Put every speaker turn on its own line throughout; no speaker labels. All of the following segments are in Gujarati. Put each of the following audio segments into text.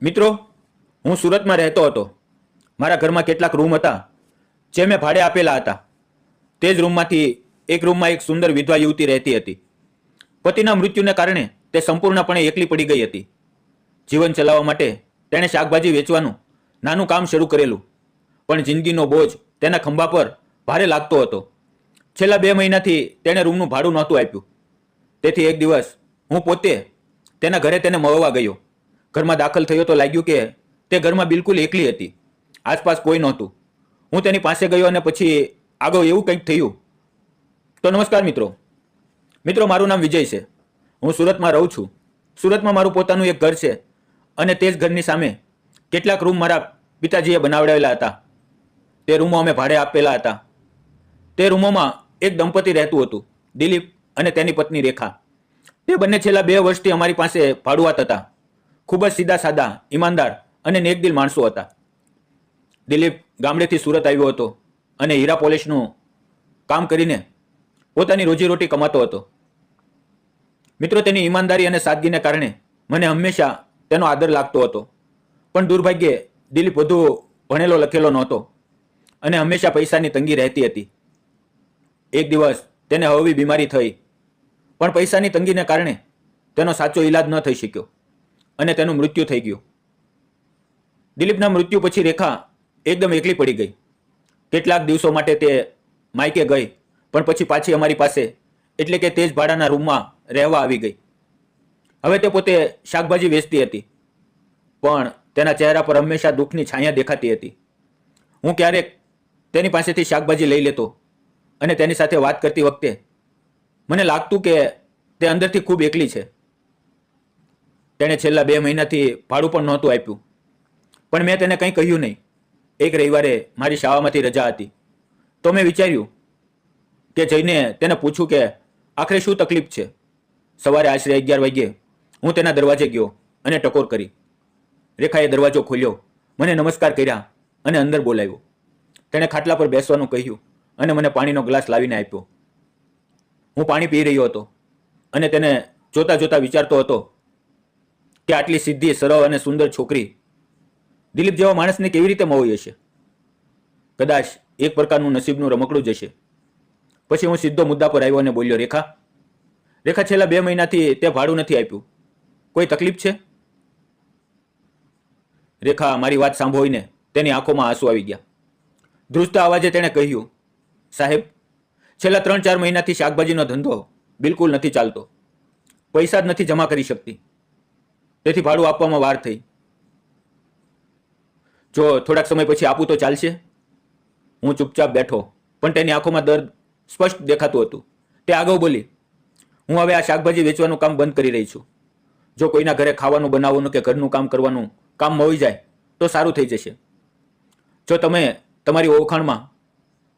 મિત્રો, હું સુરતમાં રહેતો હતો. મારા ઘરમાં કેટલાક રૂમ હતા જે મેં ભાડે આપેલા હતા. તે જ રૂમમાંથી એક રૂમમાં એક સુંદર વિધવા યુવતી રહેતી હતી. પતિના મૃત્યુને કારણે તે સંપૂર્ણપણે એકલી પડી ગઈ હતી. જીવન ચલાવવા માટે તેણે શાકભાજી વેચવાનું નાનું કામ શરૂ કરેલું, પણ જિંદગીનો બોજ તેના ખંભા પર ભારે લાગતો હતો. છેલ્લા 2 મહિનાથી તેણે રૂમનું ભાડું નહોતું આપ્યું. તેથી એક દિવસ હું પોતે તેના ઘરે તેને મળવા ગયો. ઘરમાં દાખલ થયો તો લાગ્યું કે તે ઘરમાં બિલકુલ એકલી હતી. આસપાસ કોઈ નહોતું. હું તેની પાસે ગયો અને પછી આગળ એવું કંઈક થયું. તો નમસ્કાર મિત્રો, મારું નામ વિજય છે. હું સુરતમાં રહું છું. સુરતમાં મારું પોતાનું એક ઘર છે અને તે જ ઘરની સામે કેટલાક રૂમ મારા પિતાજીએ બનાવડાવેલા હતા. તે રૂમો અમે ભાડે આપેલા હતા. તે રૂમોમાં એક દંપતી રહેતું હતું, દિલીપ અને તેની પત્ની રેખા. તે બંને છેલ્લા 2 વર્ષથી અમારી પાસે ભાડુઆત હતા. ખૂબ જ સીધા સાદા, ઈમાનદાર અને નેકદિલ માણસો હતા. દિલીપ ગામડેથી સુરત આવ્યો હતો અને હીરા પોલિશનું કામ કરીને પોતાની રોજીરોટી કમાતો હતો. મિત્રો, તેની ઈમાનદારી અને સાદગીને કારણે મને હંમેશા તેનો આદર લાગતો હતો. પણ દુર્ભાગ્યે દિલીપ વધુ ભણેલો લખેલો નહોતો અને હંમેશા પૈસાની તંગી રહેતી હતી. એક દિવસ તેને હળવી બીમારી થઈ, પણ પૈસાની તંગીને કારણે તેનો સાચો ઈલાજ ન થઈ શક્યો અને તેનું મૃત્યુ થઈ ગયું. દિલીપના મૃત્યુ પછી રેખા એકદમ એકલી પડી ગઈ. કેટલાક દિવસો માટે તે માયકે ગઈ, પણ પછી પાછી અમારી પાસે એટલે કે તે જ ભાડાના રૂમમાં રહેવા આવી ગઈ. હવે તે પોતે શાકભાજી વેચતી હતી, પણ તેના ચહેરા પર હંમેશા દુઃખની છાયા દેખાતી હતી. હું ક્યારેક તેની પાસેથી શાકભાજી લઈ લેતો અને તેની સાથે વાત કરતી વખતે મને લાગતું કે તે અંદરથી ખૂબ એકલી છે. તેણે છેલ્લા 2 મહિનાથી ભાડું પણ નહોતું આપ્યું, પણ મેં તેને કંઈ કહ્યું નહીં. એક રવિવારે મારી શાળામાંથી રજા હતી, તો મેં વિચાર્યું કે જઈને તેને પૂછું કે આખરે શું તકલીફ છે. સવારે આશરે 11 વાગ્યે હું તેના દરવાજે ગયો અને ટકોર કરી. રેખાએ દરવાજો ખોલ્યો, મને નમસ્કાર કર્યા અને અંદર બોલાવ્યો. તેણે ખાટલા પર બેસવાનું કહ્યું અને મને પાણીનો ગ્લાસ લાવીને આપ્યો. હું પાણી પી રહ્યો હતો અને તેને જોતા જોતા વિચારતો હતો કે આટલી સીધી, સરળ અને સુંદર છોકરી દિલીપ જેવા માણસને કેવી રીતે મળી હશે. કદાચ એક પ્રકારનું નસીબનું રમકડું જ હશે. પછી હું સીધો મુદ્દા પર આવ્યો અને બોલ્યો, રેખા, છેલ્લા 2 મહિનાથી તે ભાડું નથી આપ્યું. કોઈ તકલીફ છે? રેખા મારી વાત સાંભળીને તેની આંખોમાં આંસુ આવી ગયા. ધ્રુજતા અવાજે તેણે કહ્યું, સાહેબ, છેલ્લા 3-4 મહિનાથી શાકભાજીનો ધંધો બિલકુલ નથી ચાલતો. પૈસા જ નથી જમા કરી શકતી, તેથી ભાડું આપવામાં વાર થઈ. જો થોડાક સમય પછી આપું તો ચાલશે? હું ચૂપચાપ બેઠો, પણ તેની આંખોમાં દર્દ સ્પષ્ટ દેખાતું હતું. તે આગળ બોલી, હું હવે આ શાકભાજી વેચવાનું કામ બંધ કરી રહી છું. જો કોઈના ઘરે ખાવાનું બનાવવાનું કે ઘરનું કામ કરવાનું કામ મળી જાય તો સારું થઈ જશે. જો તમે તમારી ઓળખાણમાં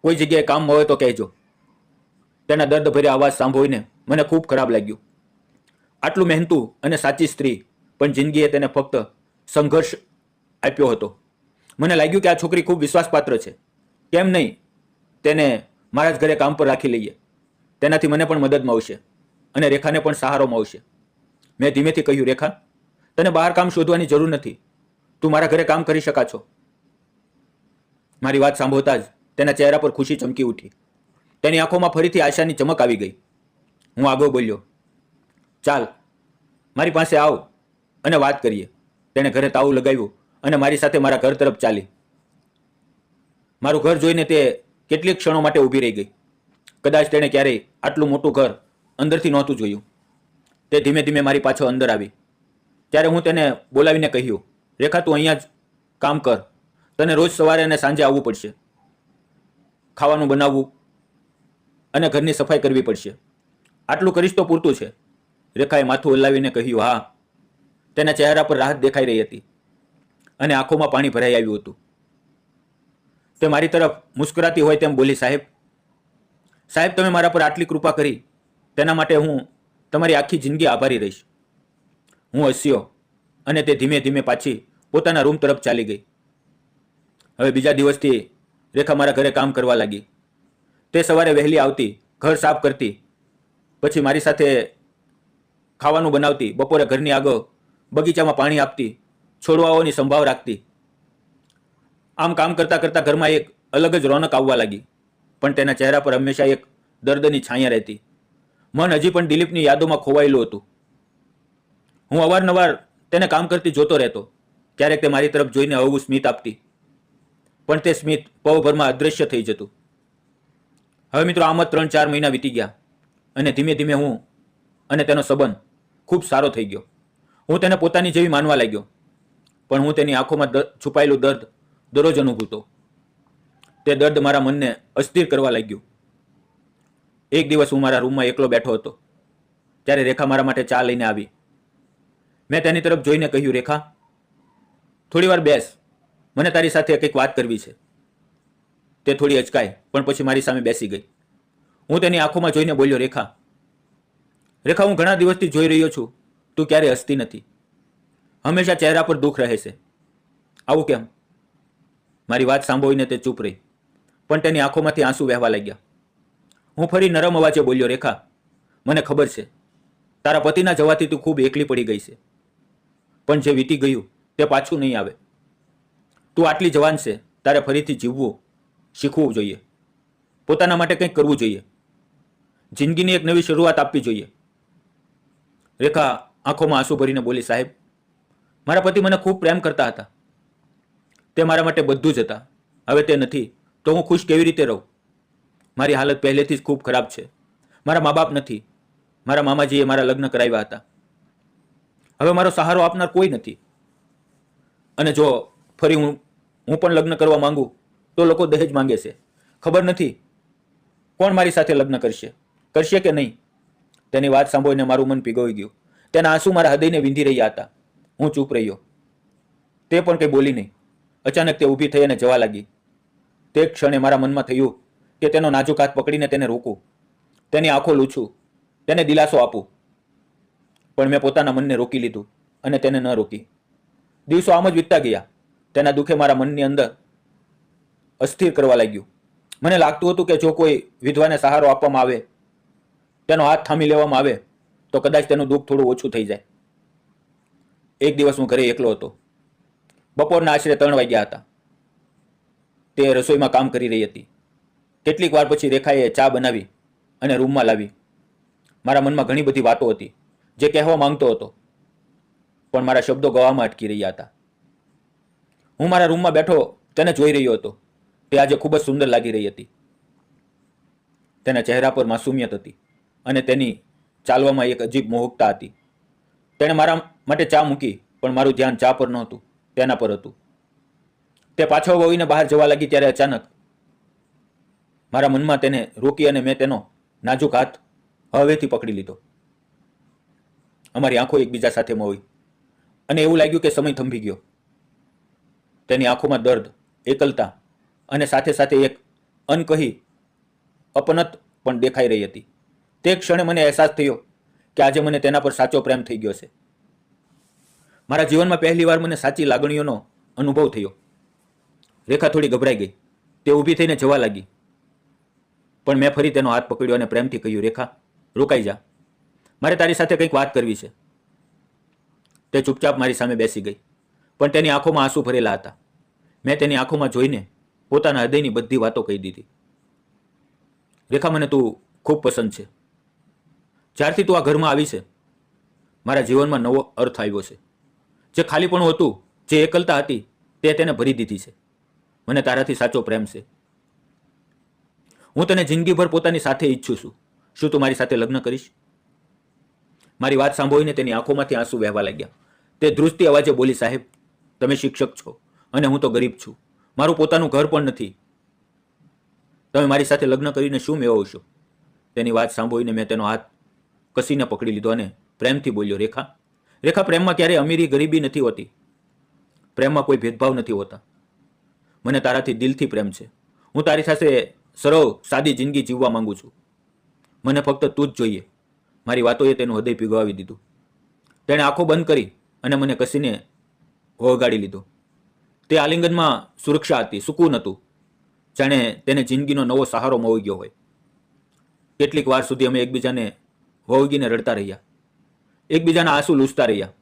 કોઈ જગ્યાએ કામ મળે તો કહેજો. તેના દર્દભર્યા અવાજ સાંભળીને મને ખૂબ ખરાબ લાગ્યું. આટલું મહેનતું અને સાચી સ્ત્રી, પણ જિંદગીએ તેને ફક્ત સંઘર્ષ આપ્યો હતો. મને લાગ્યું કે આ છોકરી ખૂબ વિશ્વાસપાત્ર છે. કેમ નહીં તેને મારા જ ઘરે કામ પર રાખી લઈએ. તેનાથી મને પણ મદદ મળશે અને રેખાને પણ સહારો મળશે. મેં ધીમેથી કહ્યું, રેખા, તને બહાર કામ શોધવાની જરૂર નથી. તું મારા ઘરે કામ કરી શકા છો. મારી વાત સાંભળતા જ તેના ચહેરા પર ખુશી ચમકી ઉઠી. તેની આંખોમાં ફરીથી આશાની ચમક આવી ગઈ. હું આગળ બોલ્યો, ચાલ મારી પાસે આવ અને વાત કરીએ. તેણે ઘરે તાળું લગાવ્યું અને મારી સાથે મારા ઘર તરફ ચાલી. મારું ઘર જોઈને તે કેટલીક ક્ષણો માટે ઊભી રહી ગઈ. કદાચ તેણે ક્યારેય આટલું મોટું ઘર અંદરથી નહોતું જોયું. તે ધીમે ધીમે મારી પાછળ અંદર આવી. ત્યારે હું તેને બોલાવીને કહ્યું, રેખા, તું અહીંયા જ કામ કર. તને રોજ સવારે અને સાંજે આવવું પડશે. ખાવાનું બનાવવું અને ઘરની સફાઈ કરવી પડશે. આટલું કરીશ તો પૂરતું છે. રેખાએ માથું હલાવીને કહ્યું, હા. તેના ચહેરા પર રાહત દેખાઈ રહી હતી અને આંખોમાં પાણી ભરાઈ આવ્યું હતું. તે મારી તરફ મુસ્કરાતી હોય તેમ બોલી, સાહેબ, તમે મારા પર આટલી કૃપા કરી તેના માટે હું તમારી આખી જિંદગી આભારી રહીશ. હું હસ્યો અને તે ધીમે ધીમે પાછી પોતાના રૂમ તરફ ચાલી ગઈ. હવે બીજા દિવસથી રેખા મારા ઘરે કામ કરવા લાગી. તે સવારે વહેલી આવતી, ઘર સાફ કરતી, પછી મારી સાથે ખાવાનું બનાવતી, બપોરે ઘરની આગળ બગીચામાં પાણી આપતી, છોડવાઓની સંભાવ રાખતી. આમ કામ કરતાં કરતાં ઘરમાં એક અલગ જ રોનક આવવા લાગી, પણ તેના ચહેરા પર હંમેશા એક દર્દની છાયા રહેતી. મન હજી પણ દિલીપની યાદોમાં ખોવાયેલું હતું. હું અવારનવાર તેને કામ કરતી જોતો રહેતો. ક્યારેક તે મારી તરફ જોઈને હળવું સ્મિત આપતી, પણ તે સ્મિત પળભરમાં અદૃશ્ય થઈ જતું. હવે મિત્રો, આમ જ 3-4 મહિના વીતી ગયા અને ધીમે ધીમે હું અને તેનો સંબંધ ખૂબ સારો થઈ ગયો. હું તેને પોતાની જેવી માનવા લાગ્યો, પણ હું તેની આંખોમાં છુપાયેલું દર્દ દરરોજ અનુભવતો. તે દર્દ મારા મનને અસ્થિર કરવા લાગ્યું. એક દિવસ હું મારા રૂમમાં એકલો બેઠો હતો, ત્યારે રેખા મારા માટે ચા લઈને આવી. મેં તેની તરફ જોઈને કહ્યું, રેખા, થોડી વાર બેસ, મને તારી સાથે કંઈક વાત કરવી છે. તે થોડી અચકાઈ, પણ પછી મારી સામે બેસી ગઈ. હું તેની આંખોમાં જોઈને બોલ્યો, રેખા, હું ઘણા દિવસથી જોઈ રહ્યો છું, તું ક્યારેય હસતી નથી. હંમેશા ચહેરા પર દુઃખ રહે છે. આવું કેમ? મારી વાત સાંભળીને તે ચૂપ રહી, પણ તેની આંખોમાંથી આંસુ વહેવા લાગ્યા. હું ફરી નરમ અવાજે બોલ્યો, રેખા, મને ખબર છે, તારા પતિના જવાથી તું ખૂબ એકલી પડી ગઈ છે, પણ જે વીતી ગયું તે પાછું નહીં આવે. તું આટલી જવાન છે, તારે ફરીથી જીવવું શીખવું જોઈએ. પોતાના માટે કંઈક કરવું જોઈએ. જિંદગીની એક નવી શરૂઆત આપવી જોઈએ. રેખા આંખોમાં આંસુ ભરીને બોલી, સાહેબ, મારા પતિ મને ખૂબ પ્રેમ કરતા હતા. તે મારા માટે બધું જ હતા. હવે તે નથી તો હું ખુશ કેવી રીતે રહું? મારી હાલત પહેલેથી જ ખૂબ ખરાબ છે. મારા મા બાપ નથી. મારા મામાજીએ મારા લગ્ન કરાવ્યા હતા. હવે મારો સહારો આપનાર કોઈ નથી. અને જો ફરી હું પણ લગ્ન કરવા માંગુ તો લોકો દહેજ માંગે છે. ખબર નથી કોણ મારી સાથે લગ્ન કરશે કે નહીં. તેની વાત સાંભળીને મારું મન પીગળી ગયું. તેના આંસુ મારા હૃદયને વીંધી રહ્યા હતા. હું ચૂપ રહ્યો. તે પણ કંઈ બોલી નહીં. અચાનક તે ઊભી થઈ અને જવા લાગી. તે ક્ષણે મારા મનમાં થયું કે તેનો નાજુક હાથ પકડીને તેને રોકું, તેની આંખો લૂછું, તેને દિલાસો આપું. પણ મેં પોતાના મનને રોકી લીધું અને તેને ન રોકી. દિવસો આમ જ વીતતા ગયા. તેના દુઃખે મારા મનની અંદર અસ્થિર કરવા લાગ્યું. મને લાગતું હતું કે જો કોઈ વિધવાને સહારો આપવામાં આવે, તેનો હાથ થામી લેવામાં આવે, તો કદાચ તેનું દુઃખ થોડું ઓછું થઈ જાય. એક દિવસ હું ઘરે એકલો હતો. બપોરના આશરે 3 વાગ્યા હતા. તે રસોઈમાં કામ કરી રહી હતી. કેટલીક વાર પછી રેખાએ ચા બનાવી અને રૂમમાં લાવી. મારા મનમાં ઘણી બધી વાતો હતી જે કહેવા માંગતો હતો, પણ મારા શબ્દો ગવામાં અટકી રહ્યા હતા. હું મારા રૂમમાં બેઠો તેને જોઈ રહ્યો હતો. તે આજે ખૂબ જ સુંદર લાગી રહી હતી. તેના ચહેરા પર માસુમિયત હતી અને તેની ચાલવામાં એક અજીબ મોહકતા હતી. તેણે મારા માટે ચા મૂકી, પણ મારું ધ્યાન ચા પર નહોતું, તેના પર હતું. તે પાછળ વળીને બહાર જવા લાગી ત્યારે અચાનક મારા મનમાં તેને રોકી અને મેં તેનો નાજુક હાથ હવેથી પકડી લીધો. અમારી આંખો એકબીજા સાથે મળી અને એવું લાગ્યું કે સમય થંભી ગયો. તેની આંખોમાં દર્દ, એકલતા અને સાથે સાથે એક અનકહી અપનત પણ દેખાઈ રહી હતી. તે ક્ષણે મને અહેસાસ થયો કે આજે મને તેના પર સાચો પ્રેમ થઈ ગયો છે. મારા જીવનમાં પહેલીવાર મને સાચી લાગણીઓનો અનુભવ થયો. રેખા થોડી ગભરાઈ ગઈ. તે ઊભી થઈને જવા લાગી, પણ મેં ફરી તેનો હાથ પકડ્યો અને પ્રેમથી કહ્યું, રેખા, રોકાઈ જા, મારે તારી સાથે કંઈક વાત કરવી છે. તે ચૂપચાપ મારી સામે બેસી ગઈ, પણ તેની આંખોમાં આંસુ ભરેલા હતા. મેં તેની આંખોમાં જોઈને પોતાના હૃદયની બધી વાતો કહી દીધી. રેખા, મને તું ખૂબ પસંદ છે. જ્યારથી તું આ ઘરમાં આવી છે, મારા જીવનમાં નવો અર્થ આવ્યો છે. જે ખાલીપણું હતું, જે એકલતા હતી, તે તેને ભરી દીધી છે. મને તારાથી સાચો પ્રેમ છે. હું તને જિંદગીભર પોતાની સાથે ઈચ્છું છું. શું તું મારી સાથે લગ્ન કરીશ? મારી વાત સાંભળીને તેની આંખોમાંથી આંસુ વહેવા લાગ્યા. તે ધ્રુજતી અવાજે બોલી, સાહેબ, તમે શિક્ષક છો અને હું તો ગરીબ છું. મારું પોતાનું ઘર પણ નથી. તમે મારી સાથે લગ્ન કરીને શું મેળવશો? તેની વાત સાંભળીને મેં તેનો હાથ કસીને પકડી લીધો અને પ્રેમથી બોલ્યો, રેખા, પ્રેમમાં ક્યારેય અમીરી ગરીબી નથી હોતી. પ્રેમમાં કોઈ ભેદભાવ નથી હોતા. મને તારાથી દિલથી પ્રેમ છે. હું તારી સાથે સરળ સાદી જિંદગી જીવવા માંગુ છું. મને ફક્ત તું જ જોઈએ. મારી વાતોએ તેનું હૃદય પીગળાવી દીધું. તેણે આંખો બંધ કરી અને મને કસીને ઓળગાડી લીધો. તે આલિંગનમાં સુરક્ષા હતી, સુકૂન હતું, જાણે તેને જિંદગીનો નવો સહારો મળી ગયો હોય. કેટલીક વાર સુધી અમે એકબીજાને વળગીને રડતા રહ્યા, એકબીજાના આંસુ લૂછતા રહ્યા.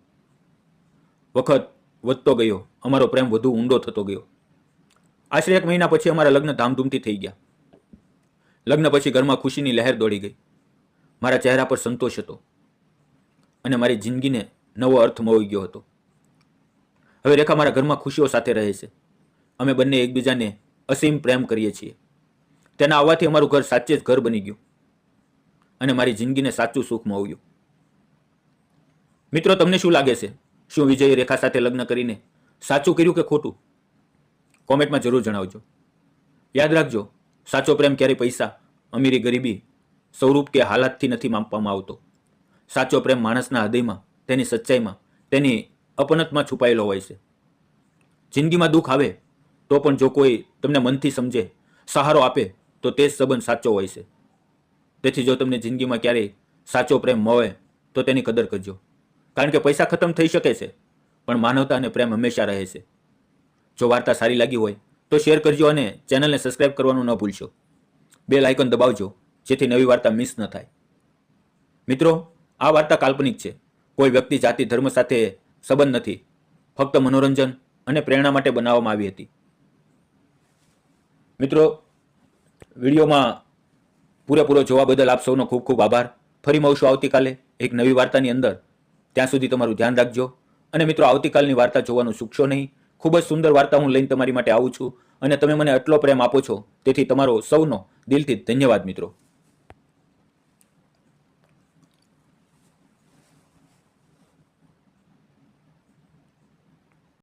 વખત વધતો ગયો, અમારો પ્રેમ વધુ ઊંડો થતો ગયો. આશરે 1 મહિના પછી અમારા લગ્ન ધામધૂમથી થઈ ગયા. લગ્ન પછી ઘરમાં ખુશીની લહેર દોડી ગઈ. મારા ચહેરા પર સંતોષ હતો અને મારી જિંદગીને નવો અર્થ મળી ગયો હતો. હવે રેખા મારા ઘરમાં ખુશીઓ સાથે રહે છે. અમે બંને એકબીજાને અસીમ પ્રેમ કરીએ છીએ. તેના આવવાથી અમારું ઘર સાચે જ ઘર બની ગયું અને મારી જિંદગીને સાચું સુખ મળ્યું. મિત્રો, તમને શું લાગે છે? શું વિજયે રેખા સાથે લગ્ન કરીને સાચું કર્યું કે ખોટું? કોમેન્ટમાં જરૂર જણાવજો. યાદ રાખજો, સાચો પ્રેમ ક્યારેય પૈસા, અમીરી, ગરીબી, સ્વરૂપ કે હાલાતથી નથી માપવામાં આવતો. સાચો પ્રેમ માણસના હૃદયમાં, તેની સચ્ચાઈમાં, તેની અપનતમાં છુપાયેલો હોય છે. જિંદગીમાં દુઃખ આવે તો પણ જો કોઈ તમને મનથી સમજે, સહારો આપે, તો તે જ સંબંધ સાચો હોય છે. તેથી જો તમને જિંદગીમાં ક્યારેય સાચો પ્રેમ મળે તો તેની કદર કરજો. કારણ કે પૈસા ખતમ થઈ શકે છે, પણ માનવતા અને પ્રેમ હંમેશા રહે છે. જો વાર્તા સારી લાગી હોય તો શેર કરજો અને ચેનલને સબસ્ક્રાઇબ કરવાનું ન ભૂલશો. બેલ આઇકન દબાવજો જેથી નવી વાર્તા મિસ ન થાય. મિત્રો, આ વાર્તા કાલ્પનિક છે. કોઈ વ્યક્તિ, જાતિ, ધર્મ સાથે સંબંધ નથી. ફક્ત મનોરંજન અને પ્રેરણા માટે બનાવવામાં આવી હતી. મિત્રો, વિડીયોમાં પૂરેપૂરો જોવા બદલ આપ સૌનો ખૂબ ખૂબ આભાર. ફરી મળશું આવતીકાલે એક નવી વાર્તાની અંદર. ત્યાં સુધી તમારું ધ્યાન રાખજો. અને મિત્રો, આવતીકાલની વાર્તા જોવાનું ચૂકશો નહીં. ખૂબ જ સુંદર વાર્તા હું લઈને તમારી માટે આવું છું અને તમે મને આટલો પ્રેમ આપો છો, તેથી તમારો સૌનો દિલથી ધન્યવાદ મિત્રો.